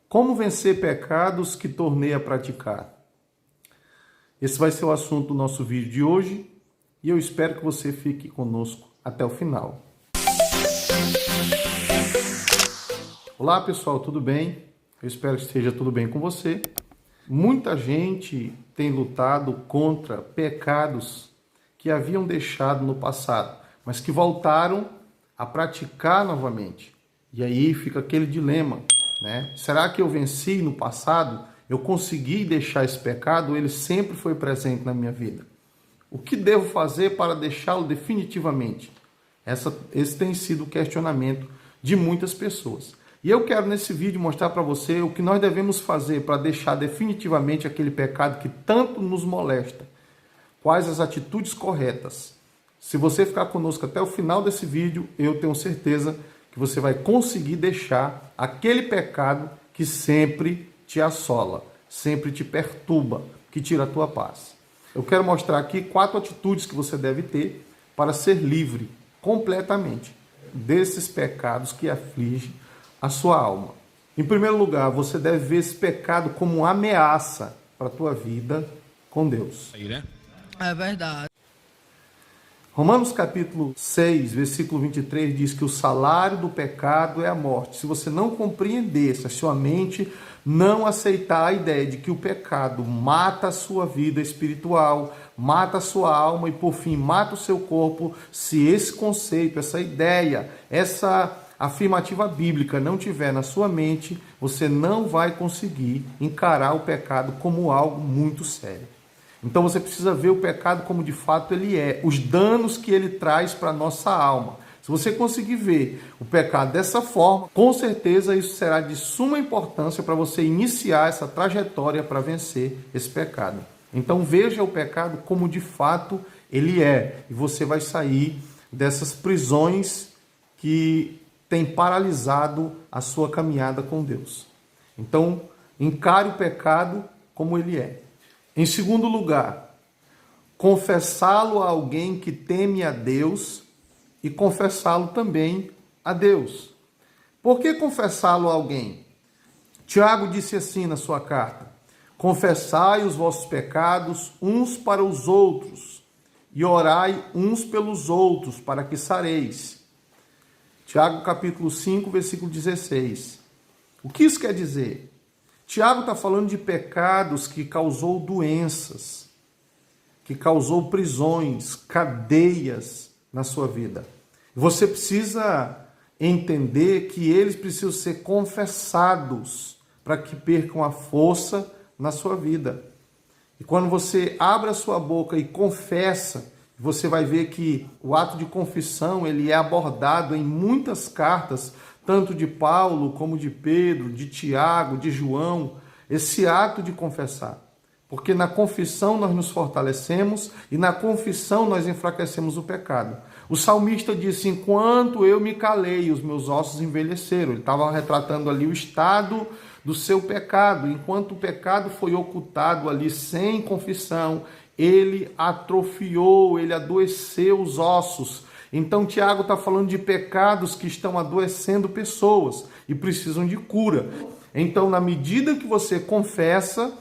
Como vencer pecados que tornei a praticar? Esse vai ser o assunto do nosso vídeo de hoje e eu espero que você fique conosco até o final. Olá pessoal, tudo bem? Eu espero que esteja tudo bem com você. Muita gente tem lutado contra pecados que haviam deixado no passado, mas que voltaram a praticar novamente. E aí fica aquele dilema, né? Será que eu venci no passado? Eu consegui deixar esse pecado? Ele sempre foi presente na minha vida. O que devo fazer para deixá-lo definitivamente? Esse tem sido o questionamento de muitas pessoas. E eu quero nesse vídeo mostrar para você o que nós devemos fazer para deixar definitivamente aquele pecado que tanto nos molesta. Quais as atitudes corretas? Se você ficar conosco até o final desse vídeo, eu tenho certeza que você vai conseguir deixar aquele pecado que sempre te assola, sempre te perturba, que tira a tua paz. Eu quero mostrar aqui 4 atitudes que você deve ter para ser livre completamente desses pecados que afligem a sua alma. Em primeiro lugar, você deve ver esse pecado como uma ameaça para a tua vida com Deus. Aí, né? É verdade. Romanos capítulo 6, versículo 23 diz que o salário do pecado é a morte. Se você não compreender, se a sua mente não aceitar a ideia de que o pecado mata a sua vida espiritual, mata a sua alma e por fim mata o seu corpo, se esse conceito, essa ideia, essa afirmativa bíblica não tiver na sua mente, você não vai conseguir encarar o pecado como algo muito sério. Então você precisa ver o pecado como de fato ele é, os danos que ele traz para a nossa alma. Se você conseguir ver o pecado dessa forma, com certeza isso será de suma importância para você iniciar essa trajetória para vencer esse pecado. Então veja o pecado como de fato ele é, e você vai sair dessas prisões que têm paralisado a sua caminhada com Deus. Então encare o pecado como ele é. Em segundo lugar, confessá-lo a alguém que teme a Deus e confessá-lo também a Deus. Por que confessá-lo a alguém? Tiago disse assim na sua carta: confessai os vossos pecados uns para os outros e orai uns pelos outros para que sareis. Tiago capítulo 5, versículo 16. O que isso quer dizer? Tiago está falando de pecados que causou doenças, que causou prisões, cadeias na sua vida. Você precisa entender que eles precisam ser confessados para que percam a força na sua vida. E quando você abre a sua boca e confessa, você vai ver que o ato de confissão ele é abordado em muitas cartas, tanto de Paulo como de Pedro, de Tiago, de João, esse ato de confessar. Porque na confissão nós nos fortalecemos e na confissão nós enfraquecemos o pecado. O salmista disse: enquanto eu me calei, os meus ossos envelheceram. Ele estava retratando ali o estado do seu pecado. Enquanto o pecado foi ocultado ali sem confissão, ele atrofiou, ele adoeceu os ossos. Então Tiago está falando de pecados que estão adoecendo pessoas e precisam de cura. Então, na medida que você confessa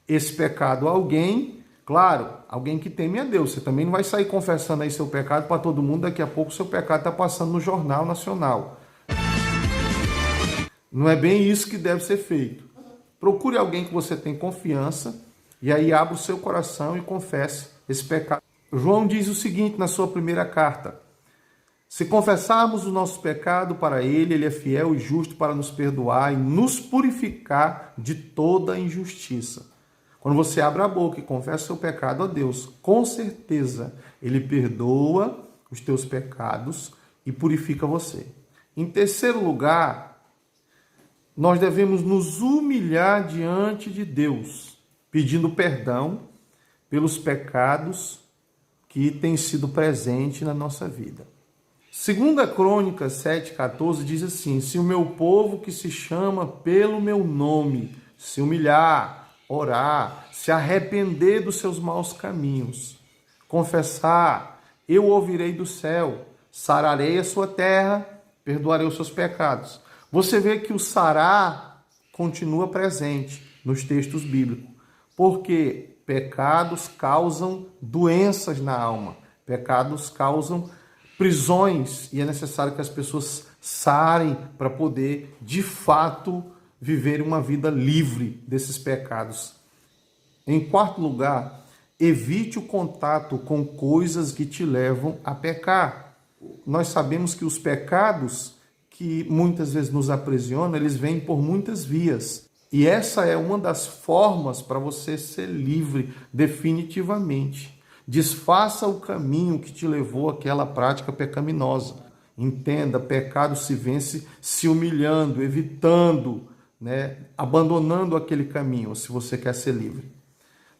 esse pecado a alguém, claro, alguém que teme a Deus, você também não vai sair confessando aí seu pecado para todo mundo, daqui a pouco seu pecado está passando no Jornal Nacional. Não é bem isso que deve ser feito. Procure alguém que você tem confiança e aí abra o seu coração e confesse esse pecado. João diz o seguinte na sua primeira carta: se confessarmos o nosso pecado para ele, ele é fiel e justo para nos perdoar e nos purificar de toda injustiça. Quando você abre a boca e confessa seu pecado a Deus, com certeza ele perdoa os teus pecados e purifica você. Em terceiro lugar, nós devemos nos humilhar diante de Deus, pedindo perdão pelos pecados que têm sido presentes na nossa vida. 2 Crônicas 7,14 diz assim: se o meu povo que se chama pelo meu nome se humilhar, orar, se arrepender dos seus maus caminhos, confessar, eu ouvirei do céu, sararei a sua terra, perdoarei os seus pecados. Você vê que o sarar continua presente nos textos bíblicos, porque pecados causam doenças na alma, pecados causam prisões, e é necessário que as pessoas sarem para poder, de fato, viver uma vida livre desses pecados. Em quarto lugar, evite o contato com coisas que te levam a pecar. Nós sabemos que os pecados que muitas vezes nos aprisionam, eles vêm por muitas vias. E essa é uma das formas para você ser livre definitivamente. Desfaça o caminho que te levou àquela prática pecaminosa. Entenda, pecado se vence se humilhando, evitando, abandonando aquele caminho, se você quer ser livre.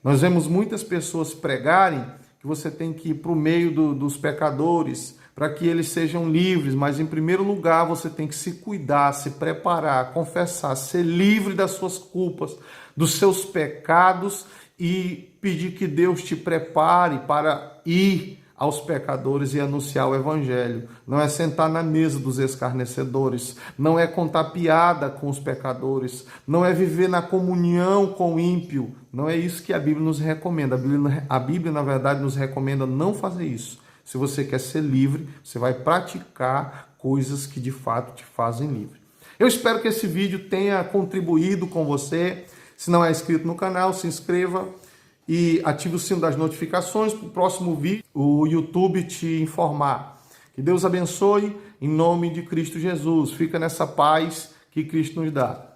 Nós vemos muitas pessoas pregarem que você tem que ir para o meio dos pecadores para que eles sejam livres, mas em primeiro lugar você tem que se cuidar, se preparar, confessar, ser livre das suas culpas, dos seus pecados e pedir que Deus te prepare para ir aos pecadores e anunciar o evangelho. Não é sentar na mesa dos escarnecedores, não é contar piada com os pecadores, não é viver na comunhão com o ímpio. Não é isso que a Bíblia nos recomenda. A Bíblia, na verdade, nos recomenda não fazer isso. Se você quer ser livre, você vai praticar coisas que de fato te fazem livre. Eu espero que esse vídeo tenha contribuído com você. Se não é inscrito no canal, se inscreva e ative o sino das notificações para o próximo vídeo, o YouTube te informar. Que Deus abençoe em nome de Cristo Jesus. Fica nessa paz que Cristo nos dá.